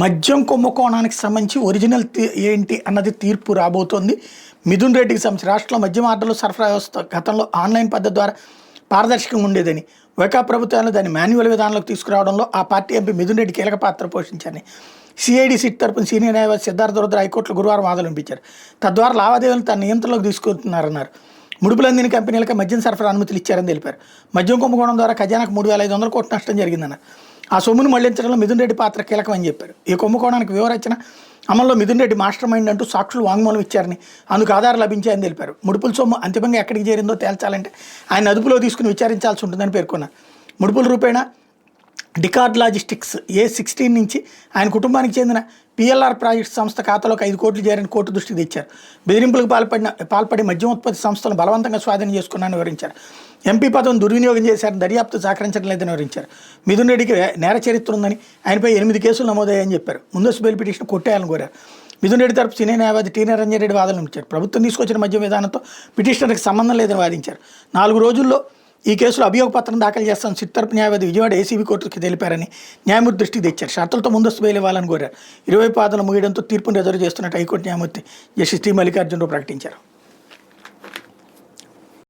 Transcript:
మద్యం కుంభకోణానికి సంబంధించి ఒరిజినల్ ఏంటి అన్నది తీర్పు రాబోతోంది. మిథున్ రెడ్డికి సంబంధించి రాష్ట్రంలో మద్యం ఆర్డర్లు సరఫరా వ్యవస్థ గతంలో ఆన్లైన్ పద్ధతి ద్వారా పారదర్శకంగా ఉండేదని, వైకాపా ప్రభుత్వాలు దాన్ని మాన్యువల్ విధానంలోకి తీసుకురావడంలో ఆ పార్టీ ఎంపీ మిథున్ రెడ్డి కీలక పాత్ర పోషించారని సిఐడి సిట్ తరపున సీనియర్ న్యాయవాది సిద్ధార్థ రుద్ర హైకోర్టులో గురువారం వాదనలు వినిపించారు. తద్వారా లావాదేవీలను తన నియంత్రణలోకి తీసుకుంటున్నారన్నారు. ముడుపులందిన కంపెనీలకు మద్యం సరఫరా అనుమతులు ఇచ్చారని తెలిపారు. మద్యం కుంభకోణం ద్వారా ఖజానాకు 3,500 కోట్ల నష్టం జరిగిందన్నారు. ఆ సొమ్మును మళ్లించడంలో మిథున్ రెడ్డి పాత్ర కీలకమని చెప్పారు. ఈ కుంభకోణానికి వివరించిన అమల్లో మిథున్ రెడ్డి మాస్టర్ మైండ్ అంటూ సాక్షులు వాంగ్మూలం ఇచ్చారని, అందుకు ఆధారాలు లభించాయని తెలిపారు. ముడుపుల సొమ్ము అంతిమంగా ఎక్కడికి చేరిందో తేల్చాలంటే ఆయన అదుపులో తీసుకుని విచారించాల్సి ఉంటుందని పేర్కొన్నారు. ముడుపుల రూపేణా డికార్డ్ లాజిస్టిక్స్ A16 నుంచి ఆయన కుటుంబానికి చెందిన PLR ప్రాజెక్ట్ సంస్థ ఖాతాలోకి 5 కోట్లు చేరని కోర్టు దృష్టికి తెచ్చారు. బెదిరింపులకు పాల్పడి మద్యం ఉత్పత్తి సంస్థలను బలవంతంగా స్వాధీనం చేసుకున్నారని వివరించారు. ఎంపీ పదవిని దుర్వినియోగం చేశారని, దర్యాప్తు సహకరించడం లేదని వివరించారు. మిథున్ రెడ్డికి నేర చరిత్ర ఉందని, ఆయనపై 8 కేసులు నమోదయ్యాయని చెప్పారు. ముందస్తు బెయిల్ పిటిషన్ కొట్టేయాలని కోరారు. మిథున్ రెడ్డి తరపు సీనియర్ న్యాయవాది టీ నిరంజన్ రెడ్డి వాదనలు ఇచ్చారు. ప్రభుత్వం తీసుకొచ్చిన మద్యం విధానంతో పిటిషనర్కి సంబంధం లేదని వాదించారు. 4 రోజుల్లో ఈ కేసులో అభియోగ పత్రం దాఖలు చేస్తామని సిట్ తరపు న్యాయవాది విజయవాడ ACB కోర్టుకి తెలిపారని న్యాయమూర్తి దృష్టికి తెచ్చారు. షరతులతో ముందస్తు బెయిల్ ఇవ్వాలని కోరారు. 20 వాదనలు ముగియడంతో తీర్పును రిజర్వ్ చేస్తున్నట్టు హైకోర్టు న్యాయమూర్తి జస్టిస్ టి మల్లికార్జునరావు ప్రకటించారు.